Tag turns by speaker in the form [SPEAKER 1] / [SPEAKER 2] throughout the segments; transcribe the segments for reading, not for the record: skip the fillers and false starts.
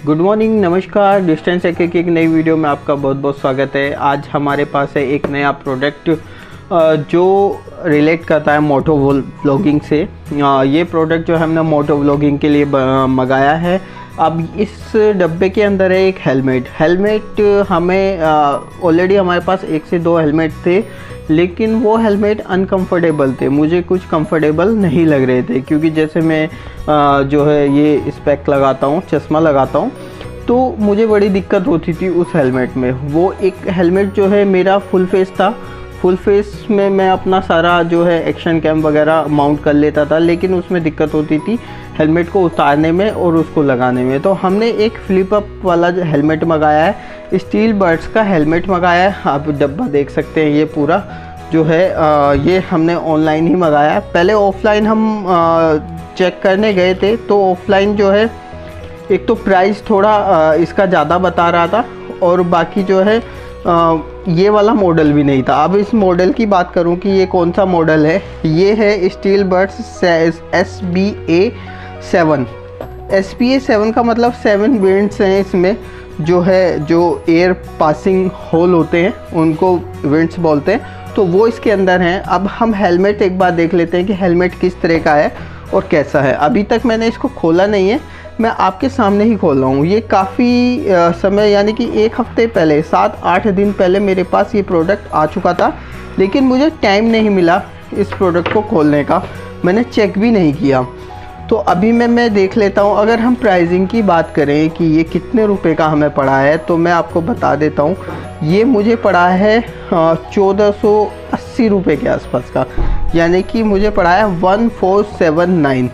[SPEAKER 1] Good morning, नमस्कार। Distance एक की एक नई वीडियो में आपका बहुत बहुत स्वागत है। आज हमारे पास है एक नया प्रोडक्ट जो रिलेट करता है मोटो व्लॉगिंग से। ये प्रोडक्ट जो है हमने मोटो व्लॉगिंग के लिए मंगाया है। अब इस डब्बे के अंदर है एक हेलमेट हमें ऑलरेडी हमारे पास 1 से 2 हेलमेट थे, लेकिन वो हेलमेट अनकंफर्टेबल थे। मुझे कुछ कंफर्टेबल नहीं लग रहे थे, क्योंकि जैसे मैं जो है ये स्पेक लगाता हूँ, चश्मा लगाता हूँ, तो मुझे बड़ी दिक्कत होती थी उस हेलमेट में। वो एक हेलमेट जो है मेरा फुल फेस था। फुल फेस में मैं अपना सारा जो है एक्शन कैम वगैरह माउंट कर लेता था, लेकिन उसमें दिक्कत होती थी हेलमेट को उतारने में और उसको लगाने में। तो हमने एक फ्लिप अप वाला जो हेलमेट मंगाया है, स्टील बर्ड्स का हेलमेट मंगाया है। आप डब्बा देख सकते हैं, ये पूरा जो है ये हमने ऑनलाइन ही मंगाया है। पहले ऑफलाइन हम चेक करने गए थे, तो ऑफलाइन जो है एक तो प्राइस थोड़ा इसका ज़्यादा बता रहा था, और बाकी जो है ये वाला मॉडल भी नहीं था। अब इस मॉडल की बात करूं कि ये कौन सा मॉडल है, ये है स्टील बर्ड्स SBA7। SBA7 का मतलब 7 वेंट्स हैं इसमें, जो है जो एयर पासिंग होल होते हैं उनको वेंट्स बोलते हैं। तो वो इसके अंदर हैं। अब हम हेलमेट एक बार देख लेते हैं कि हेलमेट किस तरह का है और कैसा है। अभी तक मैंने इसको खोला नहीं है, मैं आपके सामने ही खोल रहा हूँ। ये काफ़ी समय यानी कि 1 हफ्ते पहले, 7-8 दिन पहले मेरे पास ये प्रोडक्ट आ चुका था, लेकिन मुझे टाइम नहीं मिला इस प्रोडक्ट को खोलने का। मैंने चेक भी नहीं किया। तो अभी मैं देख लेता हूँ। अगर हम प्राइसिंग की बात करें कि ये कितने रुपए का हमें पड़ा है, तो मैं आपको बता देता हूँ। ये मुझे पड़ा है 1480 रुपये के आसपास का, यानी कि मुझे पड़ा है 1479।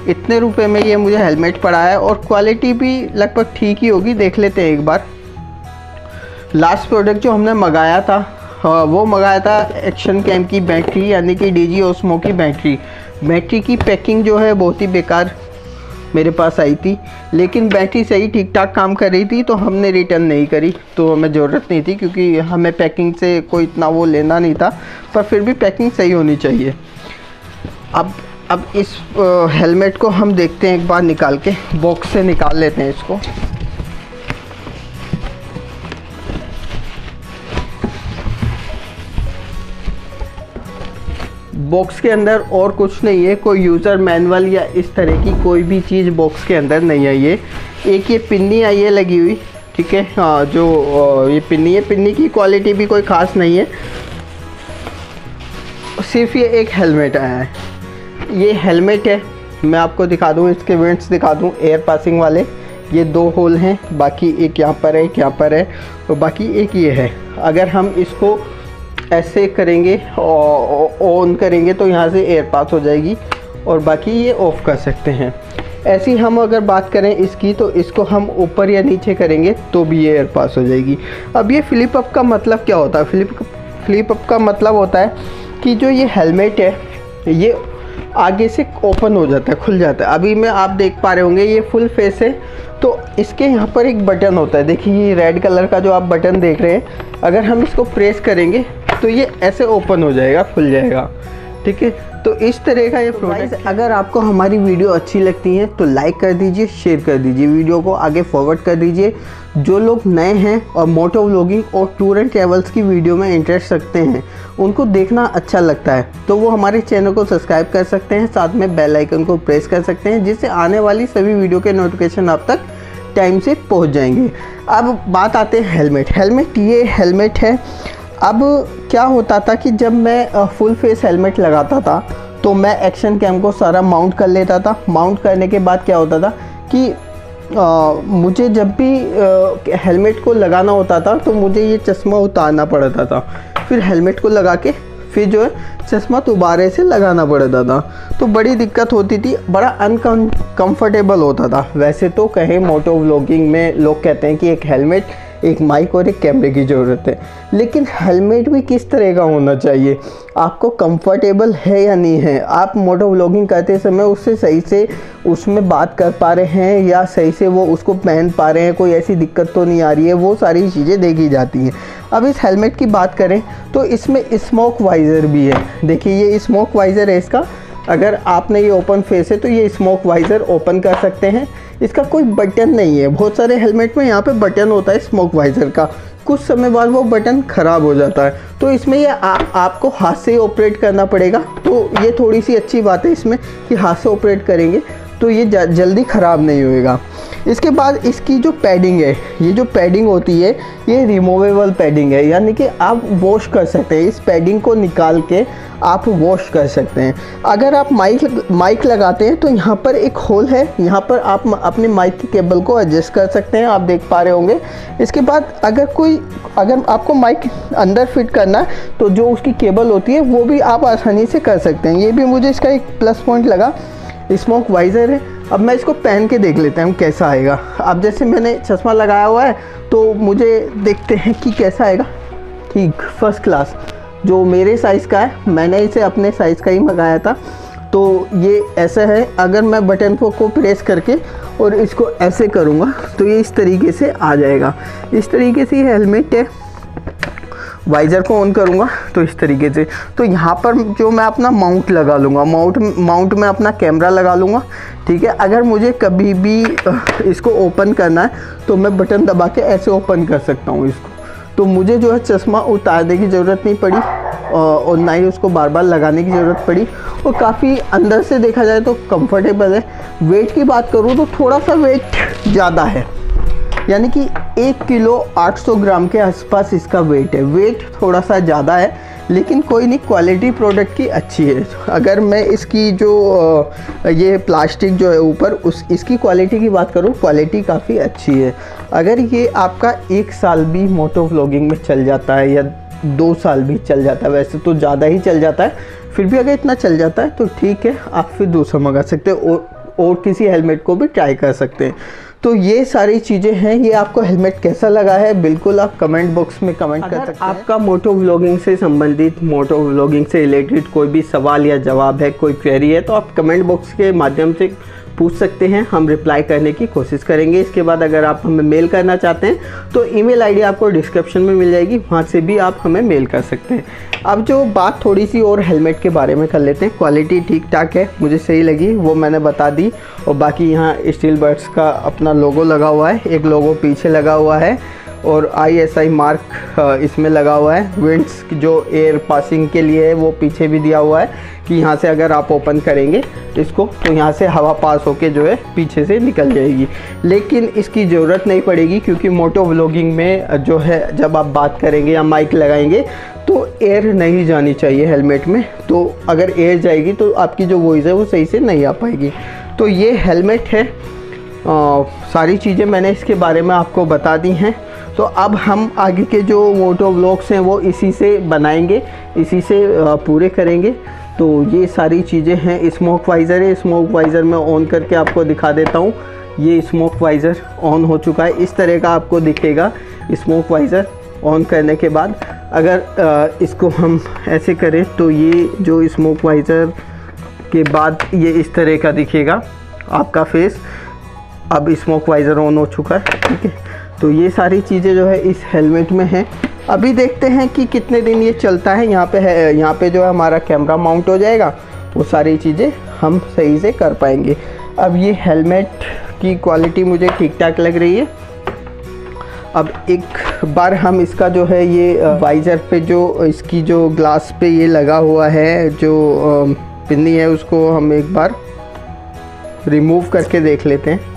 [SPEAKER 1] इतने रुपए में ये मुझे हेलमेट पड़ा है, और क्वालिटी भी लगभग ठीक ही होगी। देख लेते हैं एक बार। लास्ट प्रोडक्ट जो हमने मंगाया था वो मंगाया था एक्शन कैम की बैटरी, यानी कि DG Osmo की बैटरी की पैकिंग जो है बहुत ही बेकार मेरे पास आई थी, लेकिन बैटरी सही ठीक ठाक काम कर रही थी, तो हमने रिटर्न नहीं करी। तो हमें ज़रूरत नहीं थी, क्योंकि हमें पैकिंग से कोई इतना वो लेना नहीं था, पर फिर भी पैकिंग सही होनी चाहिए। अब इस हेलमेट को हम देखते हैं एक बार निकाल के, बॉक्स से निकाल लेते हैं इसको। बॉक्स के अंदर और कुछ नहीं है, कोई यूज़र मैनुअल या इस तरह की कोई भी चीज़ बॉक्स के अंदर नहीं है। ये पिन्नी आई है लगी हुई, ठीक है। हाँ, जो ये पिन्नी है, पिन्नी की क्वालिटी भी कोई ख़ास नहीं है। सिर्फ ये एक हेलमेट आया है। ये हेलमेट है, मैं आपको दिखा दूँ, इसके वेंट्स दिखा दूँ एयर पासिंग वाले। ये 2 होल हैं, बाकी एक यहाँ पर है, एक यहाँ पर है, और बाकी एक ये है। अगर हम इसको ऐसे करेंगे और ऑन करेंगे तो यहाँ से एयर पास हो जाएगी, और बाकी ये ऑफ़ कर सकते हैं। ऐसी हम अगर बात करें इसकी, तो इसको हम ऊपर या नीचे करेंगे तो भी ये एयर पास हो जाएगी। अब ये फ्लिप अप का मतलब क्या होता है? फ्लिप अप का मतलब होता है कि जो ये हेलमेट है ये आगे से ओपन हो जाता है, खुल जाता है। अभी में आप देख पा रहे होंगे ये फुल फेस है, तो इसके यहाँ पर एक बटन होता है। देखिए ये रेड कलर का जो आप बटन देख रहे हैं, अगर हम इसको प्रेस करेंगे तो ये ऐसे ओपन हो जाएगा, खुल जाएगा, ठीक है। तो इस तरह का ये प्रोडक्ट। अगर आपको हमारी वीडियो अच्छी लगती है तो लाइक कर दीजिए, शेयर कर दीजिए, वीडियो को आगे फॉरवर्ड कर दीजिए। जो लोग नए हैं और मोटो व्लॉगिंग और टूर एंड ट्रैवल्स की वीडियो में इंटरेस्ट रखते हैं, उनको देखना अच्छा लगता है, तो वो हमारे चैनल को सब्सक्राइब कर सकते हैं, साथ में बेल आइकन को प्रेस कर सकते हैं, जिससे आने वाली सभी वीडियो के नोटिफिकेशन आप तक टाइम से पहुँच जाएंगे। अब बात आते हैं हेलमेट। ये हेलमेट है। अब क्या होता था कि जब मैं फुल फेस हेलमेट लगाता था, तो मैं एक्शन कैम को सारा माउंट कर लेता था। माउंट करने के बाद क्या होता था कि मुझे जब भी हेलमेट को लगाना होता था, तो मुझे ये चश्मा उतारना पड़ता था, फिर हेलमेट को लगा के फिर जो है चश्मा दोबारा से लगाना पड़ता था। तो बड़ी दिक्कत होती थी, बड़ा अनकंफर्टेबल होता था। वैसे तो कहें मोटो व्लॉगिंग में लोग कहते हैं कि एक हेलमेट, एक माइक और एक कैमरे की ज़रूरत है, लेकिन हेलमेट भी किस तरह का होना चाहिए, आपको कंफर्टेबल है या नहीं है, आप मोटो व्लॉगिंग करते समय उससे सही से उसमें बात कर पा रहे हैं या सही से वो उसको पहन पा रहे हैं, कोई ऐसी दिक्कत तो नहीं आ रही है, वो सारी चीज़ें देखी जाती हैं। अब इस हेलमेट की बात करें तो इसमें स्मोक वाइज़र भी है। देखिए ये स्मोक वाइज़र है इसका। अगर आपने ये ओपन फेस है तो ये स्मोक वाइज़र ओपन कर सकते हैं। इसका कोई बटन नहीं है। बहुत सारे हेलमेट में यहाँ पे बटन होता है स्मोक वाइज़र का, कुछ समय बाद वो बटन ख़राब हो जाता है, तो इसमें ये आपको हाथ से ही ऑपरेट करना पड़ेगा। तो ये थोड़ी सी अच्छी बात है इसमें कि हाथ से ऑपरेट करेंगे तो ये जल्दी ख़राब नहीं होएगा। इसके बाद इसकी जो पैडिंग है, ये जो पैडिंग होती है ये रिमूवेबल पैडिंग है, यानी कि आप वॉश कर सकते हैं। इस पैडिंग को निकाल के आप वॉश कर सकते हैं। अगर आप माइक लगाते हैं तो यहाँ पर एक होल है, यहाँ पर आप अपने माइक की केबल को एडजस्ट कर सकते हैं, आप देख पा रहे होंगे। इसके बाद अगर आपको माइक अंदर फिट करना है तो जो उसकी केबल होती है वो भी आप आसानी से कर सकते हैं। ये भी मुझे इसका एक प्लस पॉइंट लगा। स्मोक वाइज़र है। अब मैं इसको पहन के देख लेता हूँ कैसा आएगा। अब जैसे मैंने चश्मा लगाया हुआ है तो मुझे देखते हैं कि कैसा आएगा। ठीक, फर्स्ट क्लास, जो मेरे साइज़ का है, मैंने इसे अपने साइज़ का ही मंगाया था। तो ये ऐसा है, अगर मैं बटन को प्रेस करके और इसको ऐसे करूँगा तो ये इस तरीके से आ जाएगा। इस तरीके से ये हेलमेट है। वाइज़र को ऑन करूँगा तो इस तरीके से, तो यहाँ पर जो मैं अपना माउंट लगा लूँगा, माउंट में अपना कैमरा लगा लूँगा। ठीक है, अगर मुझे कभी भी इसको ओपन करना है तो मैं बटन दबा के ऐसे ओपन कर सकता हूँ इसको। तो मुझे जो है चश्मा उतारने की ज़रूरत नहीं पड़ी और ना ही उसको बार बार लगाने की ज़रूरत पड़ी, और काफ़ी अंदर से देखा जाए तो कंफर्टेबल है। वेट की बात करूँ तो थोड़ा सा वेट ज़्यादा है, यानी कि 1 किलो 800 ग्राम के आसपास इसका वेट है। वेट थोड़ा सा ज़्यादा है, लेकिन कोई नहीं, क्वालिटी प्रोडक्ट की अच्छी है। अगर मैं इसकी जो ये प्लास्टिक जो है ऊपर इसकी क्वालिटी की बात करूँ, क्वालिटी काफ़ी अच्छी है। अगर ये आपका 1 साल भी मोटो व्लॉगिंग में चल जाता है या 2 साल भी चल जाता है, वैसे तो ज़्यादा ही चल जाता है, फिर भी अगर इतना चल जाता है तो ठीक है, आप फिर दूसरा मंगा सकते हैं और किसी हेलमेट को भी ट्राई कर सकते हैं। तो ये सारी चीज़ें हैं। ये आपको हेलमेट कैसा लगा है बिल्कुल आप कमेंट बॉक्स में कमेंट कर सकते हैं। आपका मोटो व्लॉगिंग से संबंधित, मोटो व्लॉगिंग से रिलेटेड कोई भी सवाल या जवाब है, कोई क्वेरी है, तो आप कमेंट बॉक्स के माध्यम से पूछ सकते हैं, हम रिप्लाई करने की कोशिश करेंगे। इसके बाद अगर आप हमें मेल करना चाहते हैं तो ईमेल आईडी आपको डिस्क्रिप्शन में मिल जाएगी, वहाँ से भी आप हमें मेल कर सकते हैं। अब जो बात थोड़ी सी और हेलमेट के बारे में कर लेते हैं। क्वालिटी ठीक ठाक है, मुझे सही लगी, वो मैंने बता दी। और बाकी यहाँ स्टील बर्ड्स का अपना लोगो लगा हुआ है, एक लोगो पीछे लगा हुआ है और ISI मार्क इसमें लगा हुआ है। विंड्स जो एयर पासिंग के लिए है वो पीछे भी दिया हुआ है कि यहाँ से अगर आप ओपन करेंगे इसको तो यहाँ से हवा पास होके जो है पीछे से निकल जाएगी, लेकिन इसकी ज़रूरत नहीं पड़ेगी क्योंकि मोटो व्लॉगिंग में जो है जब आप बात करेंगे या माइक लगाएंगे तो एयर नहीं जानी चाहिए हेलमेट में। तो अगर एयर जाएगी तो आपकी जो वॉइस है वो सही से नहीं आ पाएगी। तो ये हेलमेट है, सारी चीज़ें मैंने इसके बारे में आपको बता दी हैं। तो अब हम आगे के जो मोटो व्लॉग्स हैं वो इसी से बनाएंगे, इसी से पूरे करेंगे। तो ये सारी चीज़ें हैं। स्मोक वाइज़र है, स्मोक वाइज़र मैं ऑन करके आपको दिखा देता हूँ। ये स्मोक वाइज़र ऑन हो चुका है, इस तरह का आपको दिखेगा स्मोक वाइज़र ऑन करने के बाद। अगर इसको हम ऐसे करें तो ये जो स्मोक वाइज़र के बाद ये इस तरह का दिखेगा आपका फेस। अब स्मोक वाइज़र ऑन हो चुका है, ठीक है। तो ये सारी चीज़ें जो है इस हेलमेट में हैं। अभी देखते हैं कि कितने दिन ये चलता है। यहाँ पे है, यहाँ पे जो है हमारा कैमरा माउंट हो जाएगा, वो सारी चीज़ें हम सही से कर पाएंगे। अब ये हेलमेट की क्वालिटी मुझे ठीक ठाक लग रही है। अब एक बार हम इसका जो है ये वाइज़र पे जो इसकी जो ग्लास पे ये लगा हुआ है जो पिन्नी है उसको हम एक बार रिमूव करके देख लेते हैं।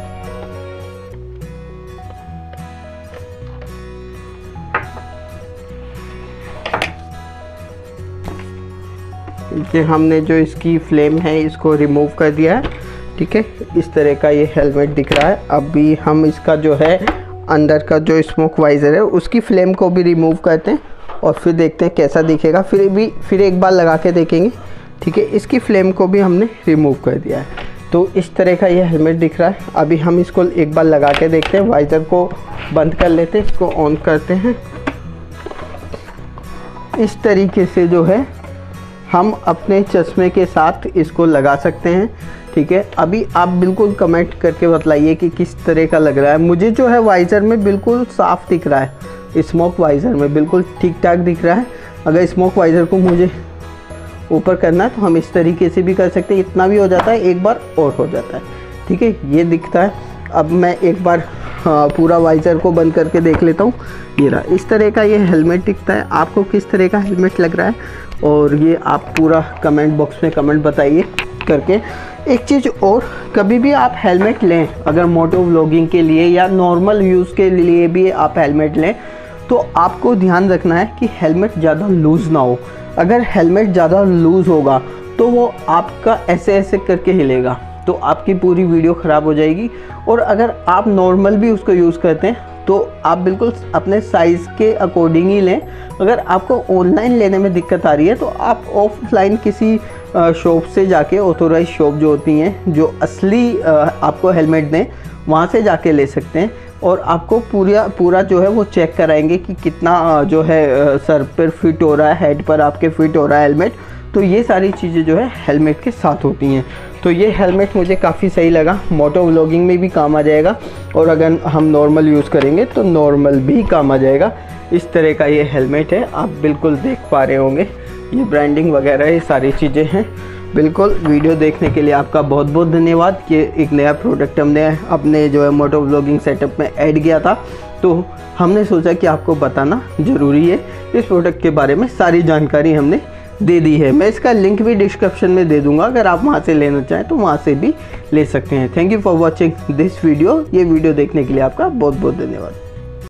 [SPEAKER 1] ये हमने जो इसकी फ्लेम है इसको रिमूव कर दिया है, ठीक है। इस तरह का ये हेलमेट दिख रहा है। अभी हम इसका जो है अंदर का जो स्मोक वाइज़र है उसकी फ्लेम को भी रिमूव करते हैं और फिर देखते हैं कैसा दिखेगा। फिर एक बार लगा के देखेंगे, ठीक है। इसकी फ्लेम को भी हमने रिमूव कर दिया है। तो इस तरह का ये हेलमेट दिख रहा है। अभी हम इसको एक बार लगा के देखते हैं। वाइज़र को बंद कर लेते हैं, इसको ऑन करते हैं। इस तरीके से जो है हम अपने चश्मे के साथ इसको लगा सकते हैं, ठीक है। अभी आप बिल्कुल कमेंट करके बतलाइए कि किस तरह का लग रहा है। मुझे जो है वाइज़र में बिल्कुल साफ़ दिख रहा है, स्मोक वाइज़र में बिल्कुल ठीक ठाक दिख रहा है। अगर स्मोक वाइज़र को मुझे ऊपर करना है तो हम इस तरीके से भी कर सकते हैं, इतना भी हो जाता है, एक बार और हो जाता है, ठीक है। ये दिखता है। अब मैं एक बार पूरा वाइज़र को बंद करके देख लेता हूँ। ये रहा, इस तरह का ये हेलमेट दिखता है। आपको किस तरह का हेलमेट लग रहा है, और ये आप पूरा कमेंट बॉक्स में कमेंट बताइए करके। एक चीज़ और, कभी भी आप हेलमेट लें, अगर मोटो व्लॉगिंग के लिए या नॉर्मल यूज़ के लिए भी आप हेलमेट लें, तो आपको ध्यान रखना है कि हेलमेट ज़्यादा लूज़ ना हो। अगर हेलमेट ज़्यादा लूज़ होगा तो वो आपका ऐसे ऐसे करके हिलेगा, तो आपकी पूरी वीडियो ख़राब हो जाएगी। और अगर आप नॉर्मल भी उसको यूज़ करते हैं तो आप बिल्कुल अपने साइज़ के अकॉर्डिंग ही लें। अगर आपको ऑनलाइन लेने में दिक्कत आ रही है तो आप ऑफलाइन किसी शॉप से जाके, ऑथोराइज शॉप जो होती हैं, जो असली आपको हेलमेट दें, वहाँ से जाके ले सकते हैं। और आपको पूरा जो है वो चेक कराएंगे कि कितना जो है सर पर फिट हो रहा है, हेड पर आपके फिट हो रहा है हेलमेट। तो ये सारी चीज़ें जो है हेलमेट के साथ होती हैं। तो ये हेलमेट मुझे काफ़ी सही लगा, मोटो व्लॉगिंग में भी काम आ जाएगा, और अगर हम नॉर्मल यूज़ करेंगे तो नॉर्मल भी काम आ जाएगा। इस तरह का ये हेलमेट है, आप बिल्कुल देख पा रहे होंगे, ये ब्रांडिंग वगैरह ये सारी चीज़ें हैं। बिल्कुल, वीडियो देखने के लिए आपका बहुत बहुत धन्यवाद। ये एक नया प्रोडक्ट हमने अपने जो है मोटो व्लॉगिंग सेटअप में ऐड किया था, तो हमने सोचा कि आपको बताना ज़रूरी है। इस प्रोडक्ट के बारे में सारी जानकारी हमने दे दी है। मैं इसका लिंक भी डिस्क्रिप्शन में दे दूंगा, अगर आप वहां से लेना चाहें तो वहां से भी ले सकते हैं। Thank you for watching this video. ये वीडियो देखने के लिए आपका बहुत बहुत धन्यवाद।